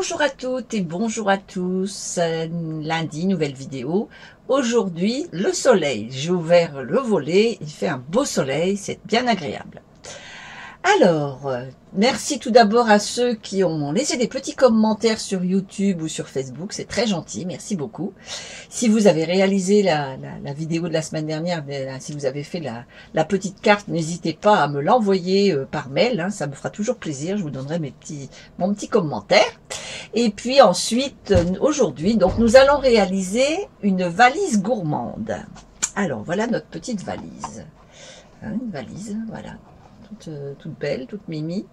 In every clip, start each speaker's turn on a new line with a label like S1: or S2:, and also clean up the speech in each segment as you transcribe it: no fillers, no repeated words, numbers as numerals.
S1: Bonjour à toutes et bonjour à tous. Lundi, nouvelle vidéo. Aujourd'hui, le soleil. J'ai ouvert le volet, il fait un beau soleil, c'est bien agréable. Alors, merci tout d'abord à ceux qui ont laissé des petits commentaires sur YouTube ou sur Facebook, c'est très gentil, merci beaucoup. Si vous avez réalisé la vidéo de la semaine dernière, si vous avez fait la petite carte, n'hésitez pas à me l'envoyer par mail, hein, ça me fera toujours plaisir, je vous donnerai mon petit commentaire. Et puis ensuite, aujourd'hui, donc nous allons réaliser une valise gourmande. Alors, voilà notre petite valise. Hein, une valise, voilà. Toute belle, toute mimi.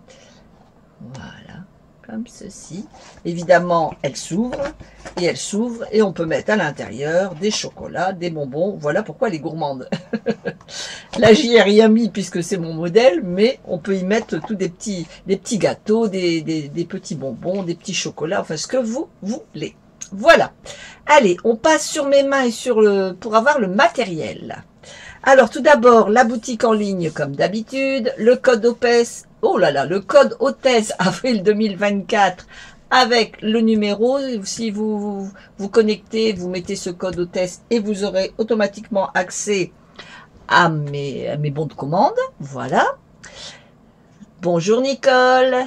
S1: Voilà, comme ceci. Évidemment, elle s'ouvre et on peut mettre à l'intérieur des chocolats, des bonbons. Voilà pourquoi elle est gourmande. Là, j'y ai rien mis puisque c'est mon modèle, mais on peut y mettre tous des petits gâteaux, des petits bonbons, des petits chocolats, enfin ce que vous voulez. Voilà. Allez, on passe sur mes mains et pour avoir le matériel. Alors, tout d'abord, la boutique en ligne, comme d'habitude, le code hôtesse, oh là là, le code hôtesse avril 2024 avec le numéro. Si vous vous connectez, vous mettez ce code hôtesse et vous aurez automatiquement accès à mes bons de commande. Voilà. Bonjour Nicole.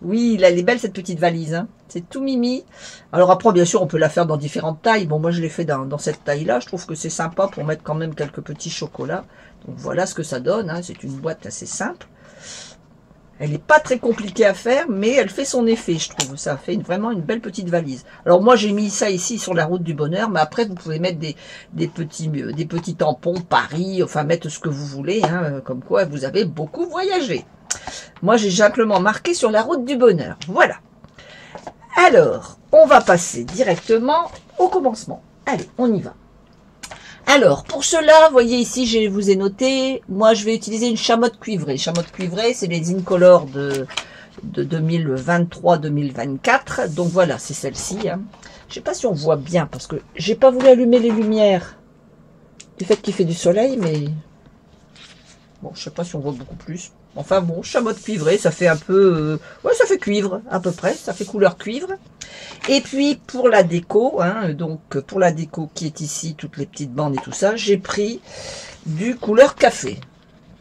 S1: Oui, là, elle est belle cette petite valise, hein. C'est tout mimi. Alors après, bien sûr, on peut la faire dans différentes tailles. Bon, moi, je l'ai fait dans cette taille-là. Je trouve que c'est sympa pour mettre quand même quelques petits chocolats. Donc, voilà ce que ça donne, hein. C'est une boîte assez simple. Elle n'est pas très compliquée à faire, mais elle fait son effet, je trouve. Ça fait vraiment une belle petite valise. Alors, moi, j'ai mis ça ici sur la route du bonheur. Mais après, vous pouvez mettre des petits tampons Paris. Enfin, mettre ce que vous voulez, hein. Comme quoi, vous avez beaucoup voyagé. Moi, j'ai simplement marqué sur la route du bonheur. Voilà. Alors, on va passer directement au commencement. Allez, on y va. Alors, pour cela, vous voyez ici, je vous ai noté, moi, je vais utiliser une chamotte cuivrée. Chamotte cuivrée, c'est les Incolor de 2023-2024. Donc, voilà, c'est celle-ci. Hein. Je ne sais pas si on voit bien, parce que j'ai pas voulu allumer les lumières du fait qu'il fait du soleil, mais bon, je sais pas si on voit beaucoup plus. Enfin bon, chamotte cuivrée, ça fait un peu... ouais, ça fait cuivre, à peu près. Ça fait couleur cuivre. Et puis, pour la déco, hein, donc pour la déco qui est ici, toutes les petites bandes et tout ça, j'ai pris du couleur café.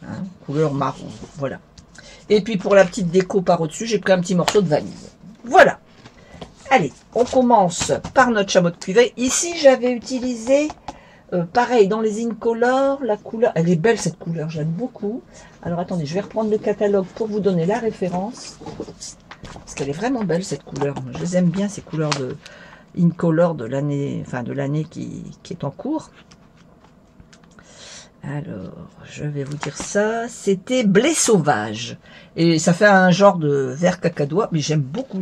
S1: Hein, couleur marron, voilà. Et puis, pour la petite déco par au-dessus, j'ai pris un petit morceau de vanille. Voilà. Allez, on commence par notre chamotte cuivrée. Ici, j'avais utilisé... pareil, dans les Incolor, la couleur, elle est belle cette couleur, j'aime beaucoup. Alors attendez, je vais reprendre le catalogue pour vous donner la référence. Parce qu'elle est vraiment belle cette couleur. Je les aime bien ces couleurs de Incolor de l'année, enfin de l'année qui est en cours. Alors, je vais vous dire ça. C'était blé sauvage. Et ça fait un genre de vert cacadois, mais j'aime beaucoup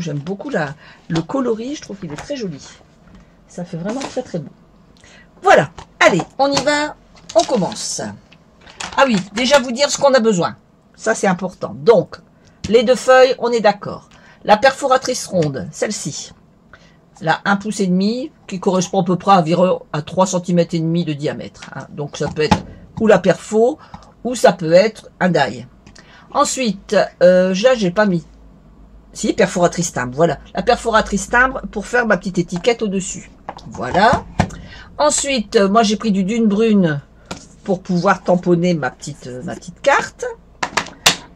S1: le coloris, je trouve qu'il est très joli. Ça fait vraiment très très beau. Voilà, allez, on y va, on commence. Ah oui, déjà vous dire ce qu'on a besoin. Ça, c'est important. Donc, les deux feuilles, on est d'accord. La perforatrice ronde, celle-ci. La 1,5 pouce, qui correspond à peu près à 3 cm et demi de diamètre. Hein. Donc, ça peut être ou la perfo, ou ça peut être un die. Ensuite, là, j'ai pas mis. Si, perforatrice timbre, voilà. La perforatrice timbre pour faire ma petite étiquette au-dessus. Voilà. Ensuite, moi j'ai pris du dune brune pour pouvoir tamponner ma petite carte.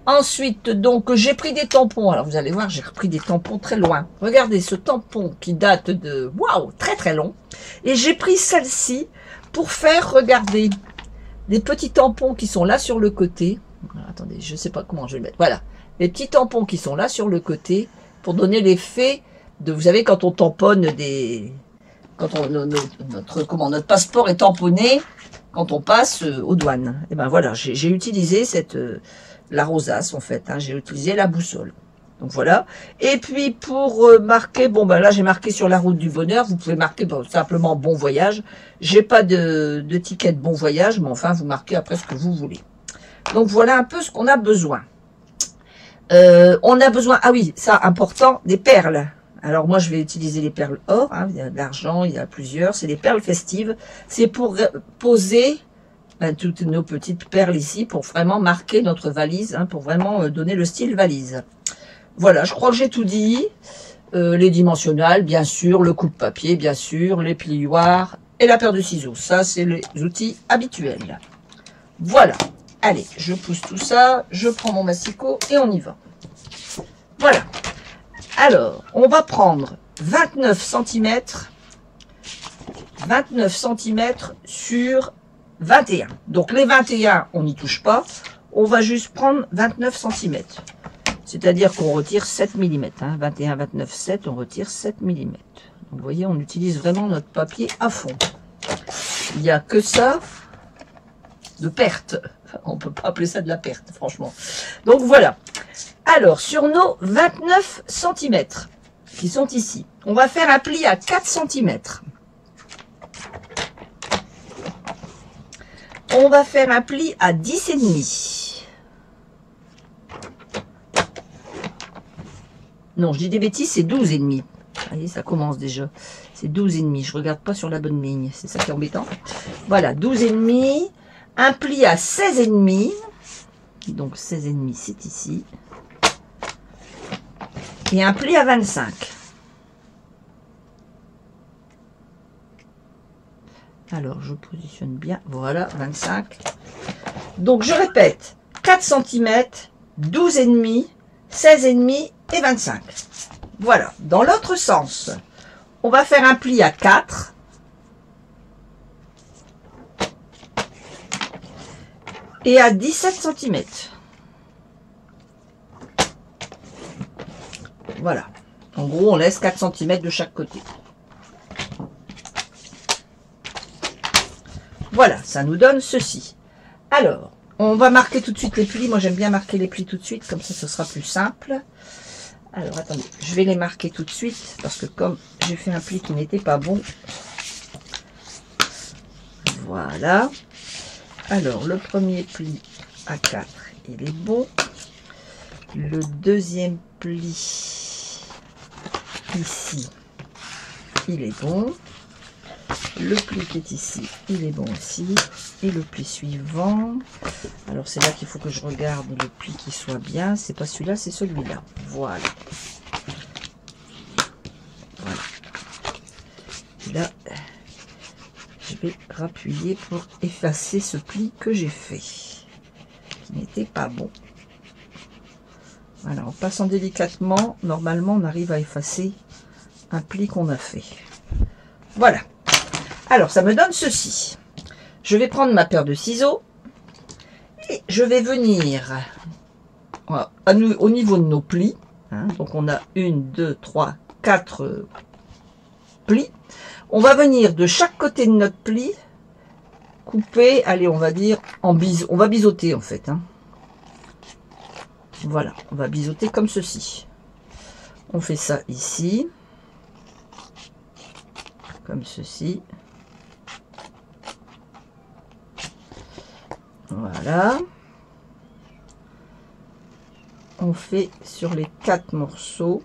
S1: Ensuite, donc j'ai pris des tampons. Alors vous allez voir, j'ai repris des tampons très loin. Regardez ce tampon qui date de waouh, très très long. Et j'ai pris celle-ci pour faire, regardez, des petits tampons qui sont là sur le côté. Alors, attendez, je ne sais pas comment je vais le mettre. Voilà, les petits tampons qui sont là sur le côté pour donner l'effet de, vous savez, quand on tamponne des... Quand notre passeport est tamponné, quand on passe aux douanes. Et ben voilà, j'ai utilisé la rosace en fait, hein, j'ai utilisé la boussole. Donc voilà. Et puis pour marquer, bon ben là j'ai marqué sur la route du bonheur, vous pouvez marquer simplement bon voyage. J'ai pas de ticket de bon voyage, mais enfin vous marquez après ce que vous voulez. Donc voilà un peu ce qu'on a besoin. On a besoin, ah oui, ça important, des perles. Alors moi je vais utiliser les perles or, hein, il y a de l'argent, il y a plusieurs, c'est des perles festives. C'est pour poser toutes nos petites perles ici, pour vraiment marquer notre valise, hein, pour vraiment donner le style valise. Voilà, je crois que j'ai tout dit. les dimensionnels, bien sûr, le coupe-papier, bien sûr, les plioirs et la paire de ciseaux. Ça, c'est les outils habituels. Voilà. Allez, je pousse tout ça, je prends mon massicot et on y va. Voilà. Alors, on va prendre 29 cm sur 21. Donc, les 21, on n'y touche pas. On va juste prendre 29 cm. C'est-à-dire qu'on retire 7 mm. Hein. 21, 29, 7, on retire 7 mm. Donc, vous voyez, on utilise vraiment notre papier à fond. Il n'y a que ça de perte. On ne peut pas appeler ça de la perte, franchement. Donc, voilà. Alors, sur nos 29 cm qui sont ici, on va faire un pli à 4 cm. On va faire un pli à 10,5. Non, je dis des bêtises, c'est 12,5. Vous voyez, ça commence déjà. C'est 12,5. Je ne regarde pas sur la bonne ligne. C'est ça qui est embêtant. Voilà, 12,5. Un pli à 16,5. Donc 16,5, c'est ici. Et un pli à 25. Alors, je positionne bien. Voilà, 25. Donc, je répète. 4 cm, 12,5, 16,5 et 25. Voilà. Dans l'autre sens, on va faire un pli à 4. Et à 17 cm. Voilà. En gros, on laisse 4 cm de chaque côté. Voilà, ça nous donne ceci. Alors, on va marquer tout de suite les plis. Moi, j'aime bien marquer les plis tout de suite, comme ça, ce sera plus simple. Alors, attendez, je vais les marquer tout de suite, parce que comme j'ai fait un pli qui n'était pas bon. Voilà. Alors, le premier pli à 4, il est bon. Le deuxième pli, ici, il est bon. Le pli qui est ici, il est bon aussi. Et le pli suivant. Alors, c'est là qu'il faut que je regarde le pli qui soit bien. C'est pas celui-là, c'est celui-là. Voilà. Voilà. Là, je vais rappuyer pour effacer ce pli que j'ai fait. Qui n'était pas bon. Voilà, en passant délicatement, normalement, on arrive à effacer un pli qu'on a fait. Voilà. Alors, ça me donne ceci. Je vais prendre ma paire de ciseaux et je vais venir au niveau de nos plis. Hein, donc, on a 1, 2, 3, 4 plis. On va venir de chaque côté de notre pli couper, allez, on va dire, on va biseauter en fait. Hein. Voilà, on va biseauter comme ceci. On fait ça ici. Comme ceci. Voilà. On fait sur les 4 morceaux.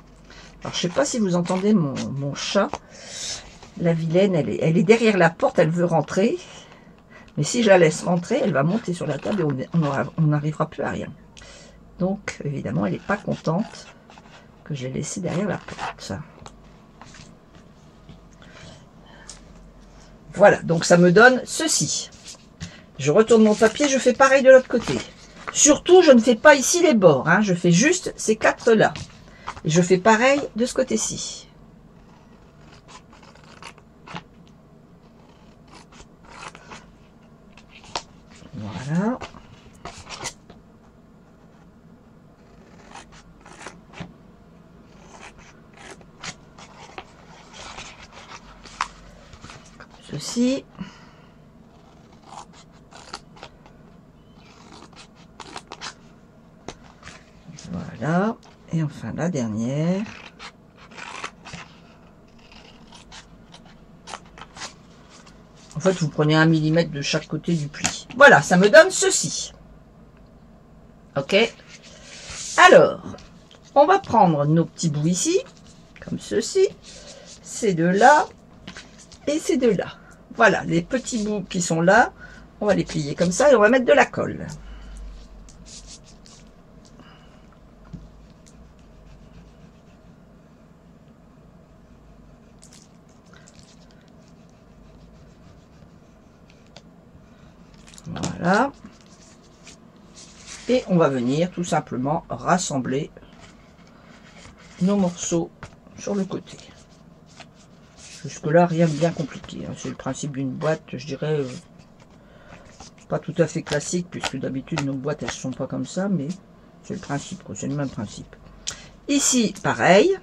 S1: Alors, je sais pas si vous entendez mon chat. La vilaine, elle est derrière la porte, elle veut rentrer. Mais si je la laisse rentrer, elle va monter sur la table et on n'arrivera plus à rien. Donc, évidemment, elle n'est pas contente que je l'ai laissée derrière la porte. Voilà, donc ça me donne ceci. Je retourne mon papier, je fais pareil de l'autre côté. Surtout, je ne fais pas ici les bords, hein, je fais juste ces 4 là. Et je fais pareil de ce côté-ci. Voilà. Ceci. Voilà. Et enfin la dernière. En fait, vous prenez 1 mm de chaque côté du pli. Voilà, ça me donne ceci. Ok. Alors, on va prendre nos petits bouts ici, comme ceci. Ces deux-là et ces deux-là. Voilà, les petits bouts qui sont là, on va les plier comme ça et on va mettre de la colle. Voilà. Et on va venir tout simplement rassembler nos morceaux sur le côté. Jusque là, rien de bien compliqué. C'est le principe d'une boîte, je dirais, pas tout à fait classique, puisque d'habitude nos boîtes elles sont pas comme ça, mais c'est le principe, c'est le même principe. Ici, pareil.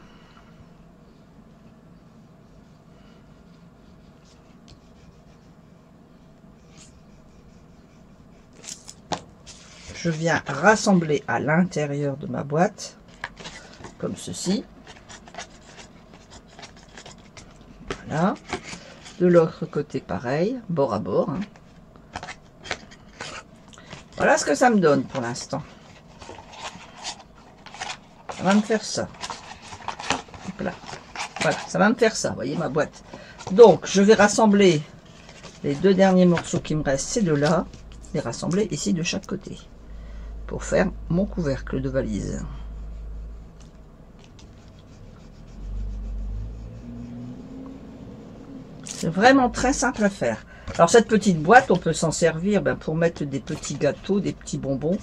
S1: Je viens rassembler à l'intérieur de ma boîte, comme ceci. Voilà. De l'autre côté, pareil, bord à bord. Hein. Voilà ce que ça me donne pour l'instant. Ça va me faire ça. Hop là. Voilà, ça va me faire ça. Vous voyez ma boîte. Donc, je vais rassembler les deux derniers morceaux qui me restent, ces deux-là, les rassembler ici de chaque côté pour faire mon couvercle de valise. C'est vraiment très simple à faire. Alors cette petite boîte, on peut s'en servir pour mettre des petits gâteaux, des petits bonbons.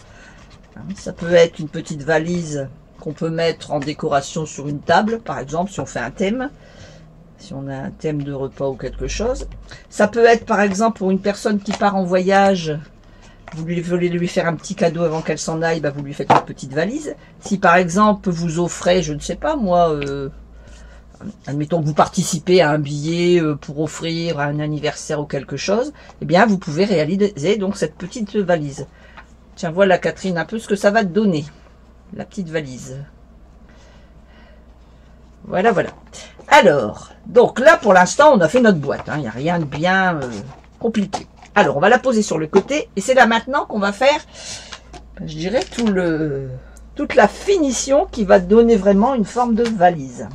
S1: Ça peut être une petite valise qu'on peut mettre en décoration sur une table, par exemple, si on fait un thème. Si on a un thème de repas ou quelque chose. Ça peut être, par exemple, pour une personne qui part en voyage, vous voulez lui faire un petit cadeau avant qu'elle s'en aille, vous lui faites une petite valise. Si, par exemple, vous offrez, je ne sais pas, moi... admettons que vous participez à un billet pour offrir à un anniversaire ou quelque chose, eh bien vous pouvez réaliser donc cette petite valise. Tiens, voilà Catherine, un peu ce que ça va te donner, la petite valise. Voilà, voilà. Alors, donc là pour l'instant on a fait notre boîte, il n'y a rien de bien compliqué. Alors on va la poser sur le côté et c'est là maintenant qu'on va faire, je dirais, toute la finition qui va donner vraiment une forme de valise.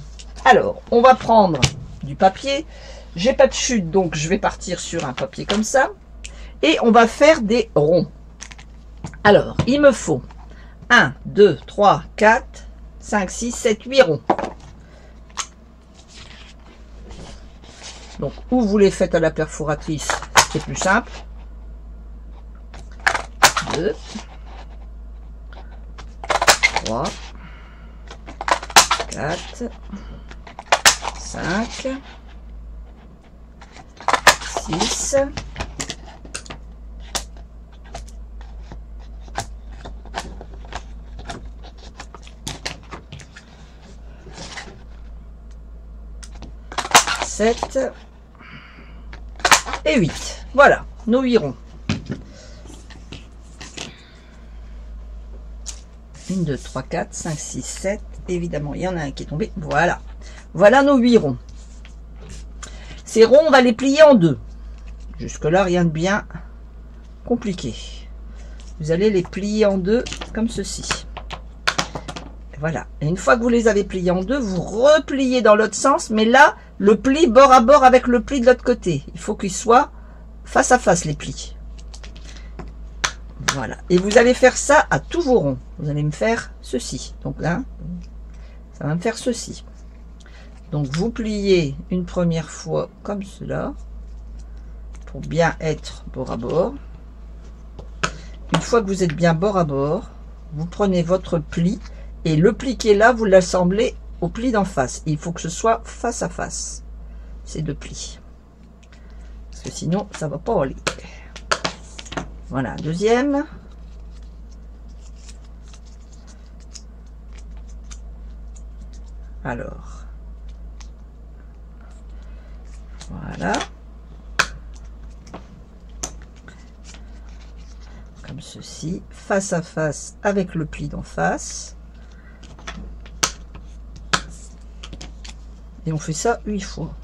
S1: Alors, on va prendre du papier. J'ai pas de chute, donc je vais partir sur un papier comme ça. Et on va faire des ronds. Alors, il me faut 1, 2, 3, 4, 5, 6, 7, 8 ronds. Donc, ou vous les faites à la perforatrice, c'est plus simple. 2, 3, 4, 5, 6, 7 et 8. Voilà, nos 8 ronds. 1, 2, 3, 4, 5, 6, 7. Évidemment, il y en a un qui est tombé. Voilà. Voilà nos 8 ronds. Ces ronds, on va les plier en deux. Jusque-là, rien de bien compliqué. Vous allez les plier en deux comme ceci. Voilà. Et une fois que vous les avez pliés en deux, vous repliez dans l'autre sens. Mais là, le pli bord à bord avec le pli de l'autre côté. Il faut qu'ils soient face à face, les plis. Voilà. Et vous allez faire ça à tous vos ronds. Vous allez me faire ceci. Donc là, ça va me faire ceci. Donc vous pliez une première fois comme cela pour bien être bord à bord. Une fois que vous êtes bien bord à bord, vous prenez votre pli et le pli qui est là, vous l'assemblez au pli d'en face. Il faut que ce soit face à face, ces deux plis. Parce que sinon, ça va pas aller. Voilà, deuxième. Alors. Voilà. Comme ceci, face à face avec le pli d'en face. Et on fait ça 8 fois.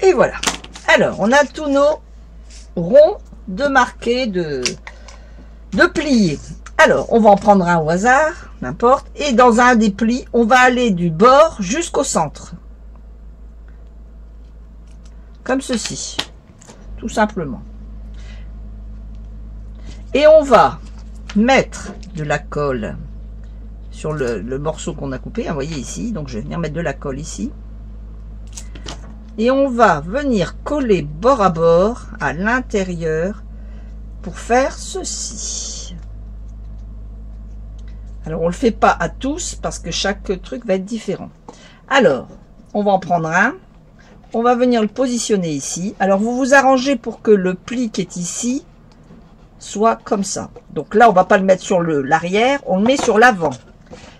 S1: Et voilà. Alors, on a tous nos ronds de marqués, de pliés. Alors, on va en prendre un au hasard, n'importe. Et dans un des plis, on va aller du bord jusqu'au centre. Comme ceci. Tout simplement. Et on va mettre de la colle sur le morceau qu'on a coupé. Vous voyez ici. Donc, je vais venir mettre de la colle ici. Et on va venir coller bord à bord à l'intérieur pour faire ceci. Alors, on ne le fait pas à tous parce que chaque truc va être différent. Alors, on va en prendre un. On va venir le positionner ici. Alors, vous vous arrangez pour que le pli qui est ici soit comme ça. Donc là, on va pas le mettre sur l'arrière, on le met sur l'avant.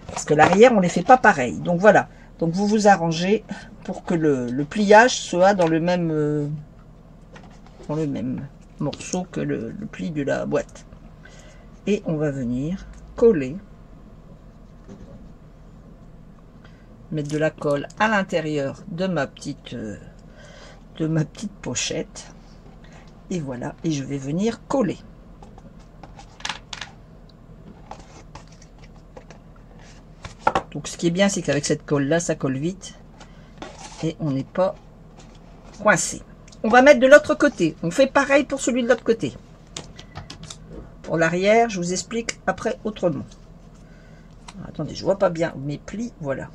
S1: Parce que l'arrière, on ne les fait pas pareil. Donc voilà. Donc vous vous arrangez pour que le pliage soit dans le même morceau que le pli de la boîte. Et on va venir coller. Mettre de la colle à l'intérieur de ma petite pochette. Et voilà. Et je vais venir coller. Donc ce qui est bien, c'est qu'avec cette colle là, ça colle vite et on n'est pas coincé. On va mettre de l'autre côté. On fait pareil pour celui de l'autre côté. Pour l'arrière, je vous explique après autrement. Attendez, je vois pas bien mes plis. Voilà.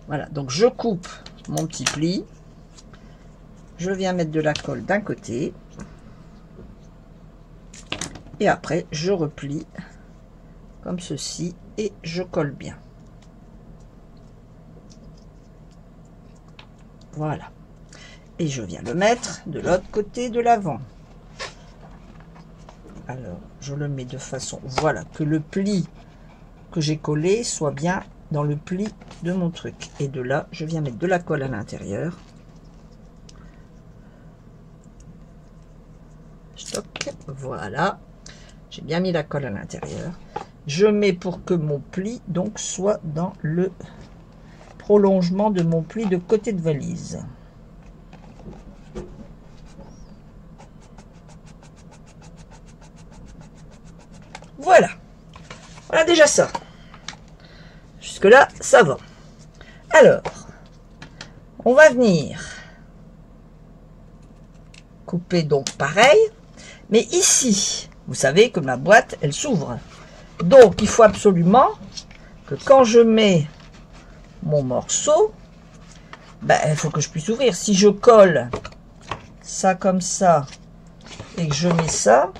S1: Voilà. Donc je coupe mon petit pli. Je viens mettre de la colle d'un côté. Et après, je replie comme ceci. Et je colle bien. Voilà. Et je viens le mettre de l'autre côté de l'avant. Alors, je le mets de façon, voilà, que le pli que j'ai collé soit bien dans le pli de mon truc. Et de là, je viens mettre de la colle à l'intérieur. Stock. Voilà. J'ai bien mis la colle à l'intérieur. Je mets pour que mon pli donc soit dans le prolongement de mon pli de côté de valise. Voilà. Voilà déjà ça. Jusque là, ça va. Alors, on va venir couper donc pareil. Mais ici, vous savez que ma boîte, elle s'ouvre. Donc, il faut absolument que quand je mets mon morceau, ben, il faut que je puisse ouvrir. Si je colle ça comme ça et que je mets ça,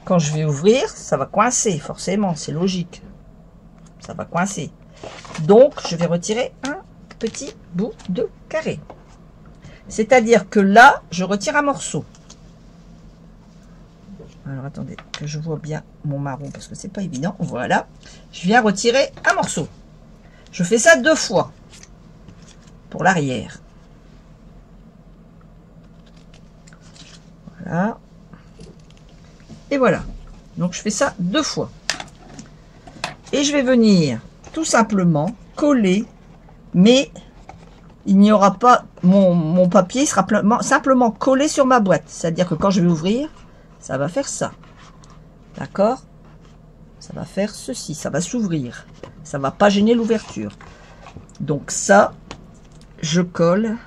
S1: quand je vais ouvrir, ça va coincer, forcément, c'est logique. Ça va coincer. Donc, je vais retirer un petit bout de carré. C'est-à-dire que là, je retire un morceau. Alors attendez que je vois bien mon marron parce que c'est pas évident. Voilà, je viens retirer un morceau. Je fais ça 2 fois pour l'arrière. Voilà. Et voilà. Donc je fais ça 2 fois. Et je vais venir tout simplement coller, mais il n'y aura pas mon papier sera simplement collé sur ma boîte. C'est-à-dire que quand je vais ouvrir, ça va faire ça. D'accord? Ça va faire ceci. Ça va s'ouvrir. Ça va pas gêner l'ouverture. Donc ça, je colle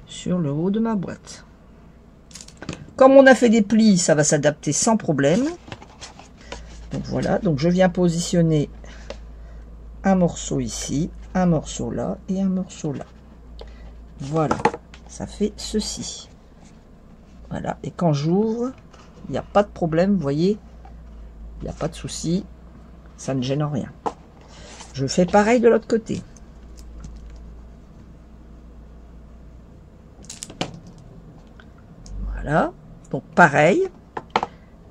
S1: sur le haut de ma boîte. Comme on a fait des plis, ça va s'adapter sans problème. Donc voilà. Donc je viens positionner un morceau ici, un morceau là et un morceau là. Voilà. Ça fait ceci. Voilà, et quand j'ouvre, il n'y a pas de problème, vous voyez, il n'y a pas de souci, ça ne gêne rien. Je fais pareil de l'autre côté. Voilà, donc pareil.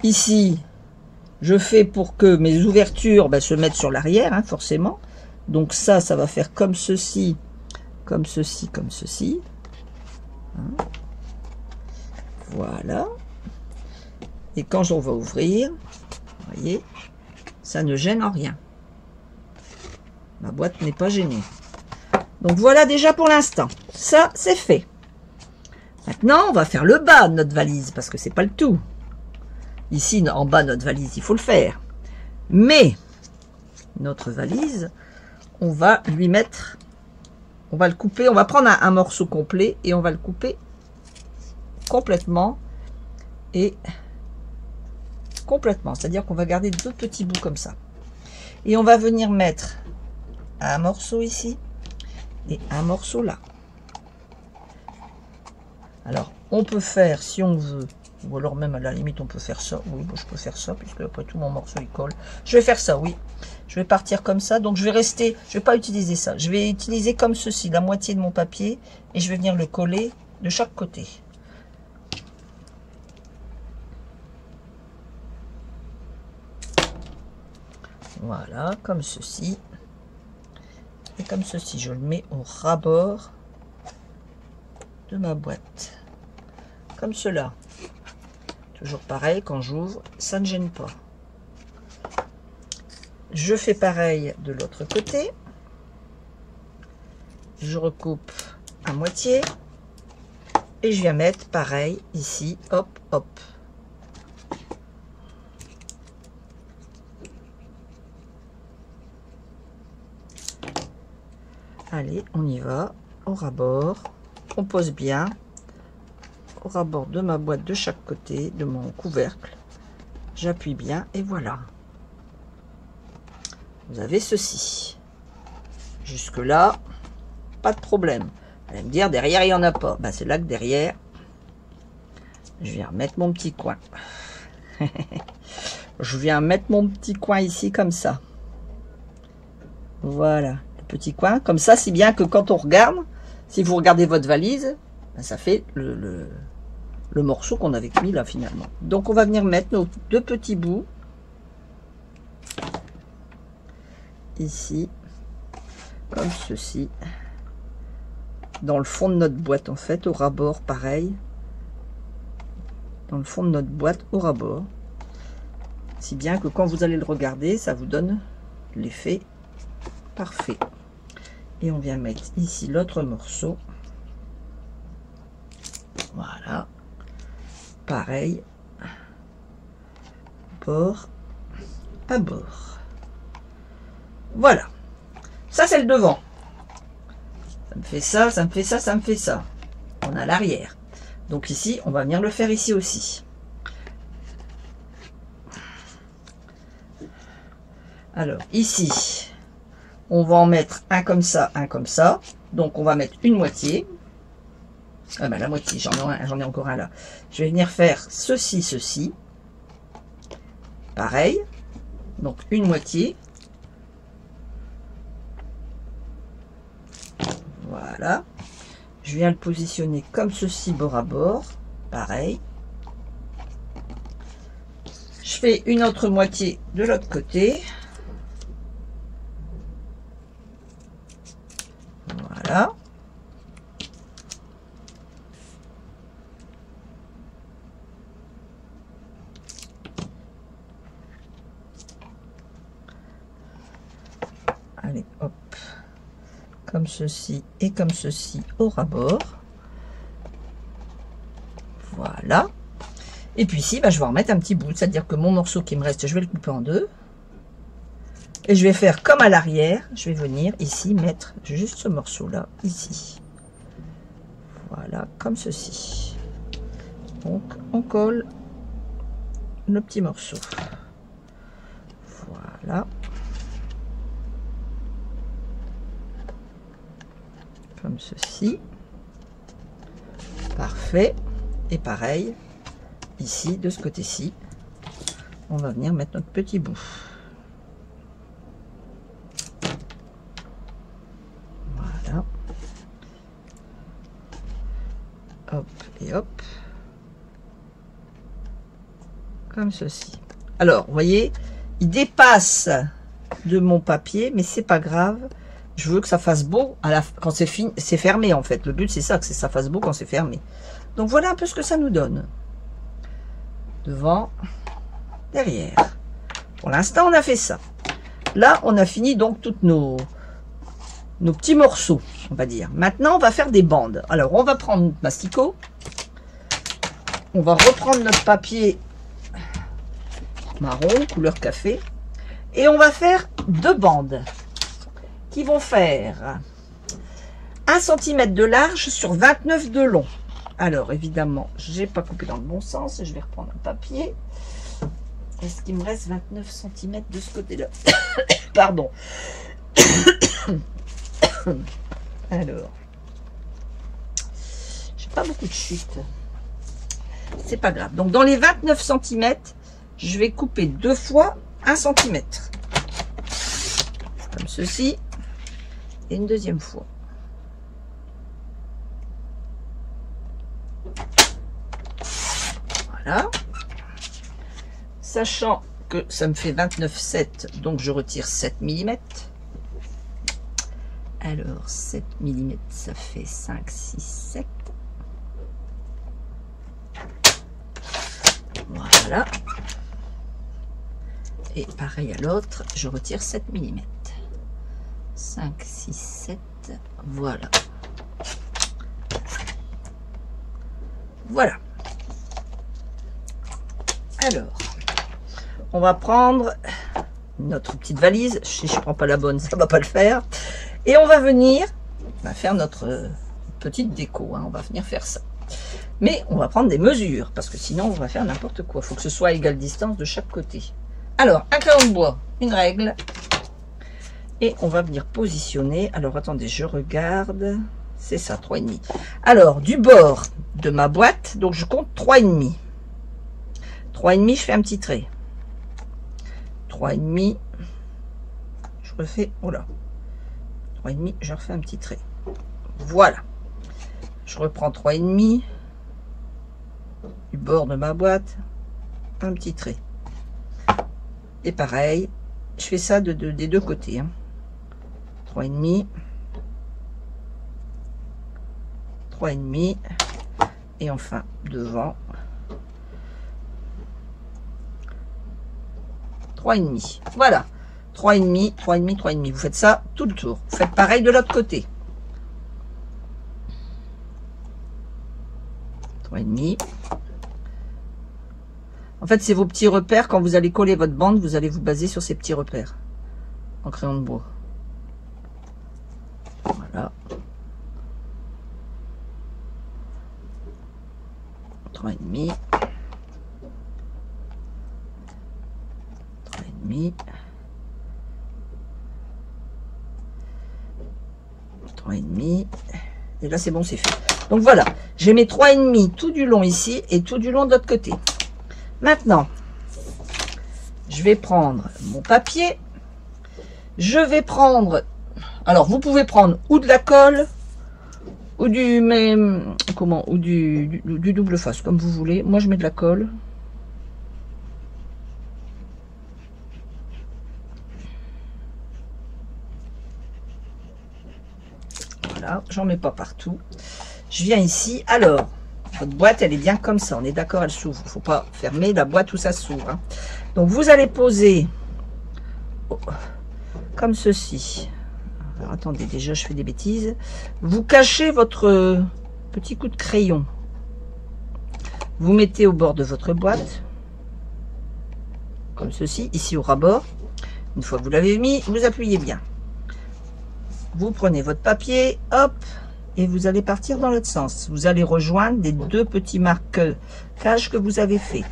S1: Ici, je fais pour que mes ouvertures se mettent sur l'arrière, hein, forcément. Donc ça va faire comme ceci, comme ceci, comme ceci. Hein. Voilà. Et quand on va ouvrir, vous voyez, ça ne gêne en rien. Ma boîte n'est pas gênée. Donc voilà déjà pour l'instant. Ça, c'est fait. Maintenant, on va faire le bas de notre valise parce que c'est pas le tout. Ici, en bas, notre valise, il faut le faire. Mais, notre valise, on va lui mettre, on va le couper, on va prendre un morceau complet et on va le couper complètement et complètement. C'est-à-dire qu'on va garder 2 petits bouts comme ça. Et on va venir mettre un morceau ici et un morceau là. Alors, on peut faire, si on veut, ou alors même à la limite, on peut faire ça. Oui, je peux faire ça, puisque après tout, mon morceau, il colle. Je vais faire ça, oui. Je vais partir comme ça. Donc, je vais rester, je vais pas utiliser ça. Je vais utiliser comme ceci, la moitié de mon papier, et je vais venir le coller de chaque côté. Voilà, comme ceci. Et comme ceci, je le mets au ras-bord de ma boîte. Comme cela. Toujours pareil, quand j'ouvre, ça ne gêne pas. Je fais pareil de l'autre côté. Je recoupe à moitié. Et je viens mettre pareil ici, hop, hop. Allez, on y va, au ras-bord, on pose bien, au ras-bord de ma boîte de chaque côté, de mon couvercle, j'appuie bien et voilà. Vous avez ceci. Jusque là, pas de problème. Vous allez me dire, derrière, il n'y en a pas. Ben, c'est là que derrière, je viens mettre mon petit coin. Je viens mettre mon petit coin ici, comme ça. Voilà. Petit coin, comme ça, si bien que quand on regarde, si vous regardez votre valise, ben ça fait le morceau qu'on avait mis là finalement. Donc on va venir mettre nos 2 petits bouts ici, comme ceci, dans le fond de notre boîte en fait, au ras-bord, pareil, dans le fond de notre boîte au ras-bord, si bien que quand vous allez le regarder, ça vous donne l'effet parfait. Et on vient mettre ici l'autre morceau. Voilà. Pareil. Bord à bord. Voilà. Ça, c'est le devant. Ça me fait ça, ça me fait ça, ça me fait ça. On a l'arrière. Donc ici, on va venir le faire ici aussi. Alors, ici, on va en mettre un comme ça, un comme ça. Donc, on va mettre une moitié. Ah ben, la moitié, j'en ai encore un là. Je vais venir faire ceci, ceci. Pareil. Donc, une moitié. Voilà. Je viens le positionner comme ceci, bord à bord. Pareil. Je fais une autre moitié de l'autre côté. Voilà. Allez, hop. Comme ceci et comme ceci au ras-bord. Voilà. Et puis ici, bah, je vais en remettre un petit bout. C'est-à-dire que mon morceau qui me reste, je vais le couper en 2. Et je vais faire comme à l'arrière, je vais venir ici mettre juste ce morceau-là, ici. Voilà, comme ceci. Donc, on colle le petit morceau. Voilà. Comme ceci. Parfait. Et pareil, ici, de ce côté-ci, on va venir mettre notre petit bout. Hop et hop, comme ceci. Alors, vous voyez, il dépasse de mon papier, mais c'est pas grave. Je veux que ça fasse beau quand c'est fini, c'est fermé en fait. Le but c'est ça, que ça fasse beau quand c'est fermé. Donc voilà un peu ce que ça nous donne. Devant, derrière. Pour l'instant, on a fait ça. Là, on a fini donc toutes nos petits morceaux, on va dire. Maintenant, on va faire des bandes. Alors, on va prendre notre masticot. On va reprendre notre papier marron, couleur café. Et on va faire 2 bandes qui vont faire 1 cm de large sur 29 de long. Alors évidemment, j'ai pas coupé dans le bon sens. Je vais reprendre un papier. Est-ce qu'il me reste 29 cm de ce côté-là? Pardon. Alors, j'ai pas beaucoup de chute. C'est pas grave. Donc dans les 29 cm, je vais couper 2 fois 1 cm. Comme ceci. Et une deuxième fois. Voilà. Sachant que ça me fait 29,7, donc je retire 7 mm. Alors 7 mm, ça fait 5, 6, 7. Voilà. Et pareil à l'autre, je retire 7 mm. 5, 6, 7. Voilà. Voilà. Alors, on va prendre notre petite valise. Si je ne prends pas la bonne, ça ne va pas le faire. Et on va venir faire notre petite déco. Hein. On va venir faire ça. Mais on va prendre des mesures, parce que sinon on va faire n'importe quoi. Il faut que ce soit à égale distance de chaque côté. Alors, un crayon de bois, une règle. Et on va venir positionner. Alors, attendez, je regarde. C'est ça, 3,5. Alors, du bord de ma boîte, donc je compte 3,5. 3,5, je fais un petit trait. 3,5. Je refais, oh là. 3,5, je refais un petit trait. Voilà. Je reprends 3,5. Du bord de ma boîte. Un petit trait. Et pareil, je fais ça des deux côtés. Hein. 3,5. 3,5. Et enfin, devant. 3,5. Voilà. 3,5, 3,5, 3,5. Vous faites ça tout le tour. Vous faites pareil de l'autre côté. 3,5. En fait, c'est vos petits repères. Quand vous allez coller votre bande, vous allez vous baser sur ces petits repères en crayon de bois. Voilà. 3,5. 3,5. 3,5. Et là, c'est bon, c'est fait. Donc voilà, j'ai mes 3,5 tout du long ici et tout du long de l'autre côté. Maintenant, je vais prendre mon papier. Je vais prendre, alors vous pouvez prendre ou de la colle ou du double face, comme vous voulez. Moi, je mets de la colle. Voilà, j'en mets pas partout. Je viens ici. Alors, votre boîte, elle est bien comme ça. On est d'accord, elle s'ouvre. Il ne faut pas fermer la boîte où ça s'ouvre. Hein. Donc, vous allez poser comme ceci. Alors, attendez, déjà, je fais des bêtises. Vous cachez votre petit coup de crayon. Vous mettez au bord de votre boîte. Comme ceci, ici au ras-bord. Une fois que vous l'avez mis, vous appuyez bien. Vous prenez votre papier, hop, et vous allez partir dans l'autre sens. Vous allez rejoindre les deux petits marquages que vous avez fait.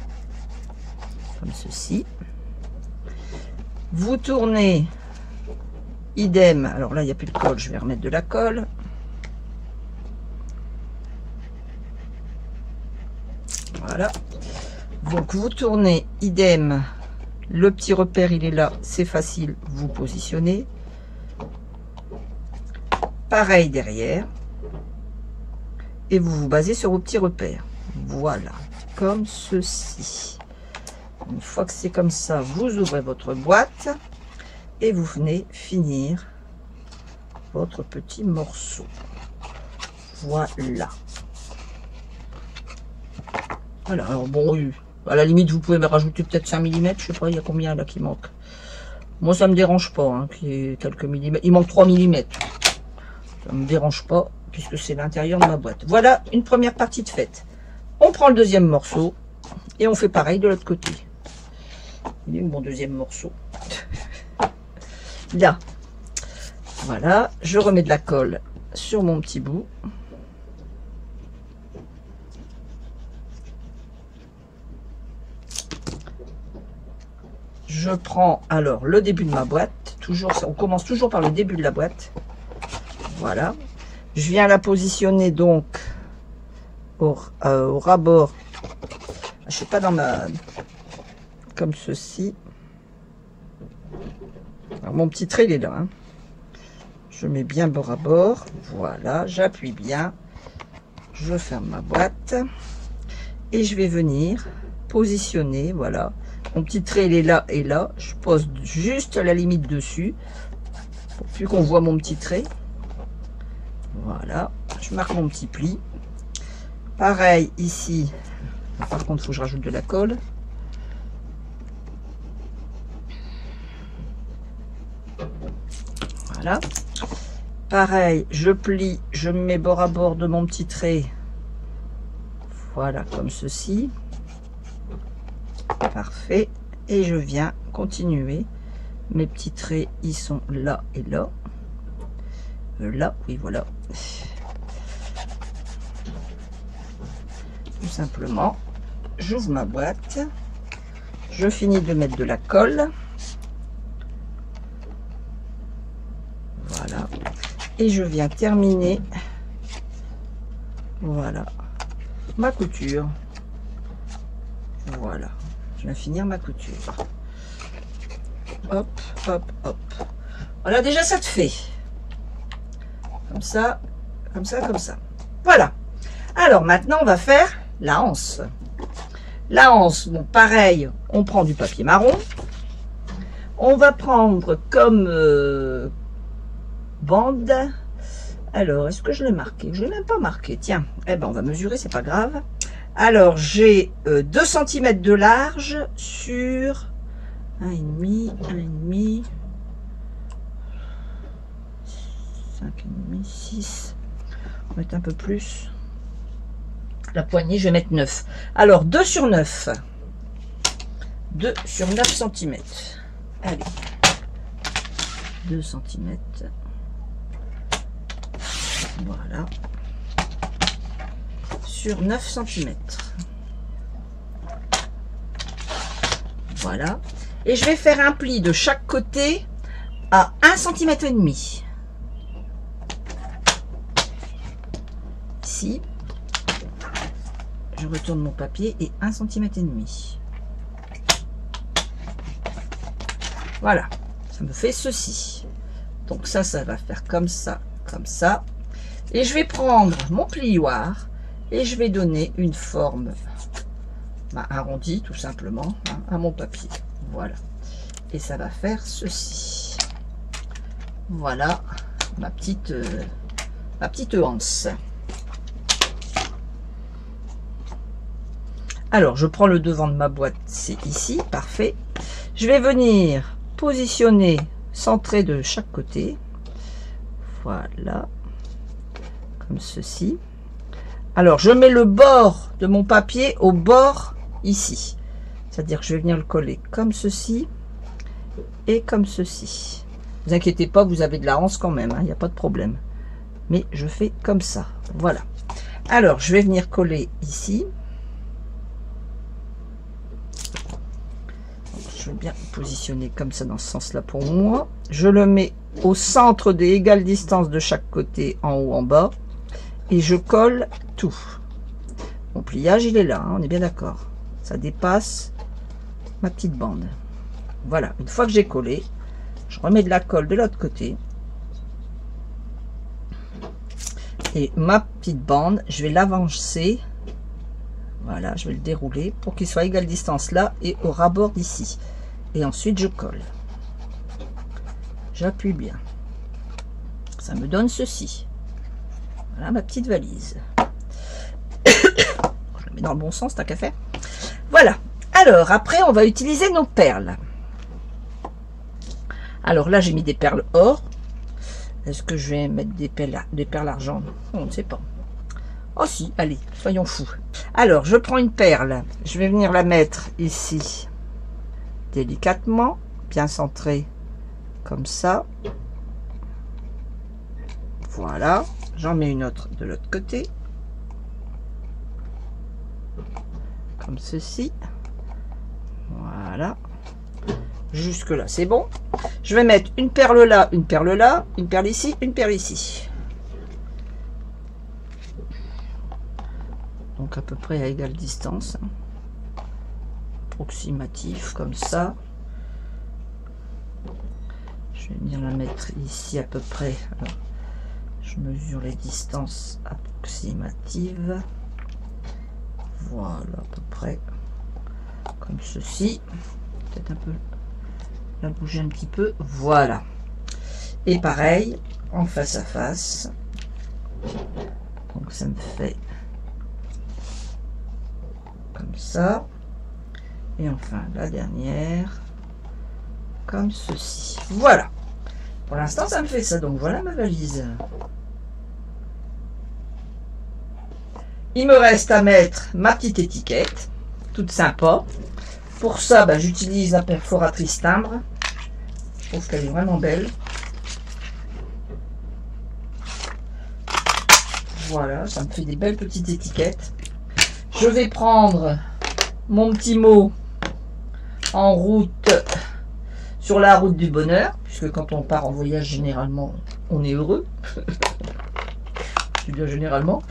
S1: Comme ceci. Vous tournez, idem. Alors là, il n'y a plus de colle, je vais remettre de la colle. Voilà. Donc vous tournez, idem. Le petit repère, il est là, c'est facile. Vous positionnez. Pareil derrière. Et vous vous basez sur vos petits repères. Voilà, comme ceci. Une fois que c'est comme ça, vous ouvrez votre boîte et vous venez finir votre petit morceau. Voilà. Voilà, alors bon, à la limite, vous pouvez me rajouter peut-être 5 mm, je sais pas, il y a combien là qui manque. Moi, ça me dérange pas, hein, qu'il y ait quelques millimètres. Il manque 3 mm. Ça me dérange pas, puisque c'est l'intérieur de ma boîte. Voilà une première partie de faite. On prend le deuxième morceau et on fait pareil de l'autre côté. Il est où mon deuxième morceau? Là. Voilà, je remets de la colle sur mon petit bout. Je prends alors le début de ma boîte, toujours, on commence toujours par le début de la boîte. Voilà, je viens la positionner donc au ras-bord, je sais pas, dans ma, comme ceci. Alors mon petit trait il est là, hein. Je mets bien bord à bord, voilà, j'appuie bien, je ferme ma boîte et je vais venir positionner, voilà. Mon petit trait il est là et là, je pose juste à la limite dessus, pour plus qu'on voit mon petit trait. Voilà, je marque mon petit pli. Pareil ici, par contre il faut que je rajoute de la colle. Voilà. Pareil, je plie, je mets bord à bord de mon petit trait. Voilà, comme ceci. Parfait. Et je viens continuer. Mes petits traits, ils sont là et là. Là, oui, voilà. Tout simplement, j'ouvre ma boîte. Je finis de mettre de la colle. Voilà. Et je viens terminer, voilà, ma couture. Voilà, je viens finir ma couture. Hop, hop, hop. Voilà, déjà ça te fait. Comme ça, comme ça, comme ça. Voilà. Alors maintenant, on va faire la anse. La anse, bon, pareil, on prend du papier marron. On va prendre comme... bande. Alors, est-ce que je l'ai marqué? Je ne l'ai même pas marqué. Tiens, eh ben, on va mesurer, c'est pas grave. Alors, j'ai 2 cm de large sur 1,5, 1,5, 5,5, 6. On va mettre un peu plus. La poignée, je vais mettre 9. Alors, 2 sur 9. 2 sur 9 cm. Allez. 2 cm. Voilà, sur 9 cm. Voilà, et je vais faire un pli de chaque côté à 1,5 cm. Ici, je retourne mon papier et 1,5 cm. Voilà, ça me fait ceci. Donc ça va faire comme ça, comme ça. Et je vais prendre mon plioir et je vais donner une forme arrondie tout simplement, hein, à mon papier. Voilà. Et ça va faire ceci. Voilà ma petite anse. Alors je prends le devant de ma boîte, c'est ici, parfait. Je vais venir positionner, centrer de chaque côté. Voilà. Comme ceci. Alors je mets le bord de mon papier au bord ici, c'est à dire que je vais venir le coller comme ceci et comme ceci. Ne vous inquiétez pas, vous avez de la anse quand même, il n'y a pas de problème, mais je fais comme ça. Voilà, alors je vais venir coller ici. Je vais bien positionner comme ça dans ce sens là pour moi. Je le mets au centre des égales distances de chaque côté, en haut, en bas. Et je colle tout. Mon pliage, il est là, hein, on est bien d'accord. Ça dépasse ma petite bande. Voilà, une fois que j'ai collé, je remets de la colle de l'autre côté. Et ma petite bande, je vais l'avancer. Voilà, je vais le dérouler pour qu'il soit à égale distance là et au ras-bord d'ici. Et ensuite, je colle. J'appuie bien. Ça me donne ceci. Voilà ma petite valise. Je la mets dans le bon sens, t'as qu'à faire. Voilà. Alors, après, on va utiliser nos perles. Alors là, j'ai mis des perles or. Est-ce que je vais mettre des perles argent? On ne sait pas. Oh si, allez, soyons fous. Alors, je prends une perle. Je vais venir la mettre ici. délicatement, bien centré comme ça. Voilà, j'en mets une autre de l'autre côté, comme ceci. Voilà, jusque là c'est bon. Je vais mettre une perle là, une perle là, une perle ici, une perle ici. Donc à peu près à égale distance, approximatif comme ça. Je vais bien la mettre ici à peu près. Alors, je mesure les distances approximatives. Voilà, à peu près comme ceci. Peut-être un peu la bouger un petit peu. Voilà. Et pareil, en face à face. Donc ça me fait comme ça. Et enfin la dernière, comme ceci. Voilà. Pour l'instant, ça me fait ça. Donc voilà ma valise. Il me reste à mettre ma petite étiquette, toute sympa. Pour ça, bah, j'utilise la perforatrice timbre. Je trouve qu'elle est vraiment belle. Voilà, ça me fait des belles petites étiquettes. Je vais prendre mon petit mot en route, sur la route du bonheur, puisque quand on part en voyage, généralement, on est heureux. Je dis bien généralement.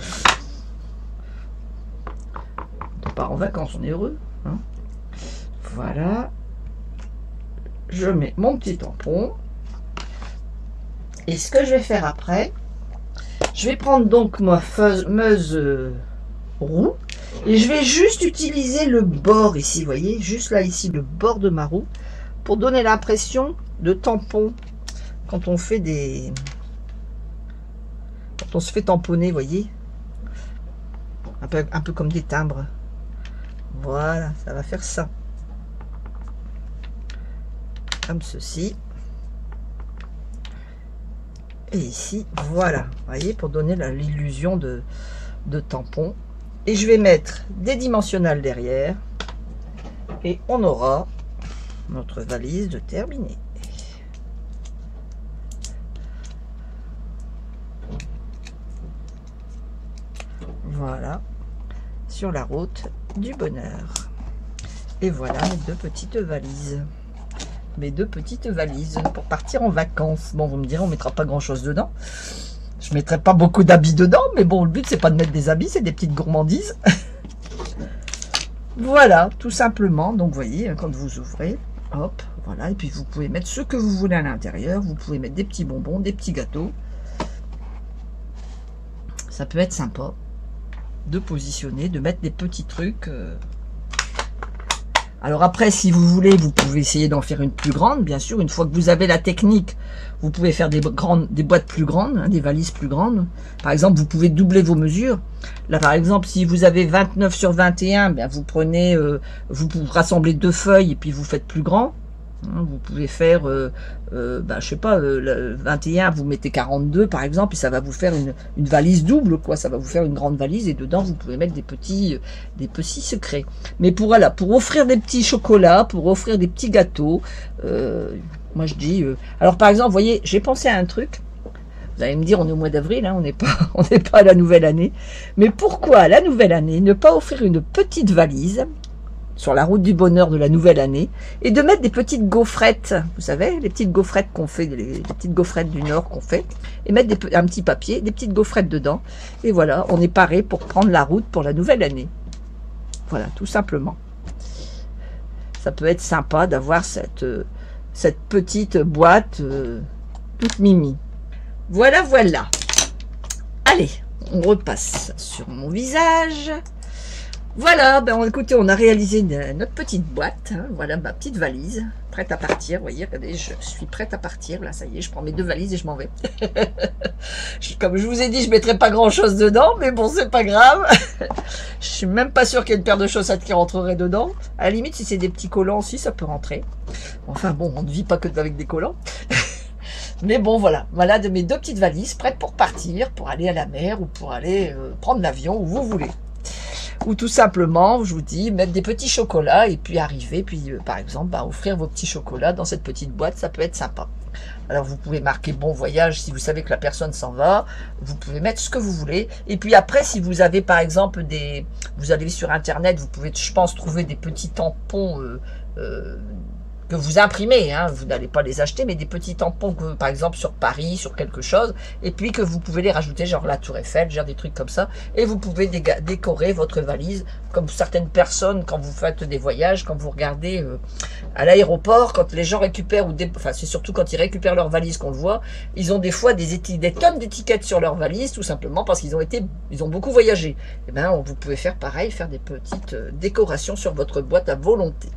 S1: On part en vacances, on est heureux. Hein. Voilà. Je mets mon petit tampon. Et ce que je vais faire après, je vais prendre donc ma fameuse roue. Et je vais juste utiliser le bord ici, vous voyez, juste là ici, le bord de ma roue, pour donner l'impression de tampon quand on fait des... Quand on se fait tamponner, vous voyez, un peu comme des timbres. Voilà, ça va faire ça. Comme ceci. Et ici, voilà, vous voyez, pour donner l'illusion de tampon. Et je vais mettre des dimensionnels derrière. Et on aura notre valise de terminée. Voilà, sur la route du bonheur. Et voilà mes deux petites valises. Mes deux petites valises pour partir en vacances. Bon, vous me direz, on mettra pas grand chose dedans. Je mettrai pas beaucoup d'habits dedans, mais bon, le but c'est pas de mettre des habits, c'est des petites gourmandises. Voilà, tout simplement. Donc, vous voyez, quand vous ouvrez, hop, voilà. Et puis, vous pouvez mettre ce que vous voulez à l'intérieur. Vous pouvez mettre des petits bonbons, des petits gâteaux. Ça peut être sympa de positionner, de mettre des petits trucs. Alors après, si vous voulez, vous pouvez essayer d'en faire une plus grande, bien sûr. Une fois que vous avez la technique, vous pouvez faire des boîtes plus grandes, hein, des valises plus grandes. Par exemple, vous pouvez doubler vos mesures. Là, par exemple, si vous avez 29 sur 21, ben, vous prenez, vous rassemblez deux feuilles et puis vous faites plus grand. Hein, vous pouvez faire, je sais pas, 21, vous mettez 42 par exemple, et ça va vous faire une valise double, quoi. Ça va vous faire une grande valise, et dedans vous pouvez mettre des petits secrets. Mais pour offrir des petits chocolats, pour offrir des petits gâteaux, moi je dis, alors par exemple, vous voyez, j'ai pensé à un truc. Vous allez me dire, on est au mois d'avril, hein, on n'est pas à la nouvelle année. Mais pourquoi la nouvelle année ne pas offrir une petite valise sur la route du bonheur de la nouvelle année, et de mettre des petites gaufrettes, vous savez, les petites gaufrettes qu'on fait, les petites gaufrettes du Nord qu'on fait, et mettre un petit papier, des petites gaufrettes dedans, et voilà, on est paré pour prendre la route pour la nouvelle année. Voilà, tout simplement. Ça peut être sympa d'avoir cette petite boîte toute mimi. Voilà, voilà. Allez, on repasse sur mon visage. Voilà, ben écoutez, on a réalisé notre petite boîte, hein, voilà ma petite valise, prête à partir, vous voyez, regardez, je suis prête à partir, là ça y est, je prends mes deux valises et je m'en vais. Comme je vous ai dit, je ne mettrai pas grand chose dedans, mais bon, c'est pas grave. Je suis même pas sûre qu'il y ait une paire de chaussettes qui rentrerait dedans. À la limite, si c'est des petits collants aussi, ça peut rentrer. Enfin bon, on ne vit pas que avec des collants. Mais bon, voilà de mes deux petites valises, prêtes pour partir, pour aller à la mer ou pour aller prendre l'avion où vous voulez. Ou tout simplement, je vous dis, mettre des petits chocolats et puis arriver, puis par exemple, offrir vos petits chocolats dans cette petite boîte, ça peut être sympa. Alors vous pouvez marquer bon voyage si vous savez que la personne s'en va, vous pouvez mettre ce que vous voulez. Et puis après, si vous avez par exemple vous allez sur internet, vous pouvez, je pense, trouver des petits tampons que vous imprimez, hein, vous n'allez pas les acheter, mais des petits tampons que, par exemple sur Paris, sur quelque chose, et puis que vous pouvez les rajouter, genre la Tour Eiffel, genre des trucs comme ça, et vous pouvez décorer votre valise, comme certaines personnes, quand vous faites des voyages, quand vous regardez à l'aéroport, quand les gens récupèrent, enfin c'est surtout quand ils récupèrent leur valise qu'on le voit, ils ont des fois des tonnes d'étiquettes sur leur valise, tout simplement parce qu'ils ont beaucoup voyagé. Et bien, vous pouvez faire pareil, faire des petites décorations sur votre boîte à volonté.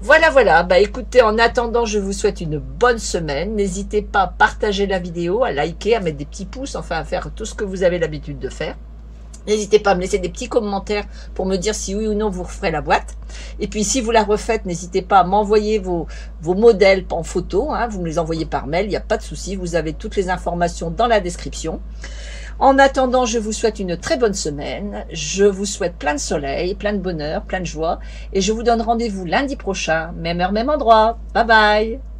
S1: Voilà, voilà. Bah écoutez, en attendant, je vous souhaite une bonne semaine. N'hésitez pas à partager la vidéo, à liker, à mettre des petits pouces, enfin à faire tout ce que vous avez l'habitude de faire. N'hésitez pas à me laisser des petits commentaires pour me dire si oui ou non vous referez la boîte. Et puis si vous la refaites, n'hésitez pas à m'envoyer vos modèles en photo. Hein, vous me les envoyez par mail, il n'y a pas de souci. Vous avez toutes les informations dans la description. En attendant, je vous souhaite une très bonne semaine. Je vous souhaite plein de soleil, plein de bonheur, plein de joie. Et je vous donne rendez-vous lundi prochain, même heure, même endroit. Bye bye!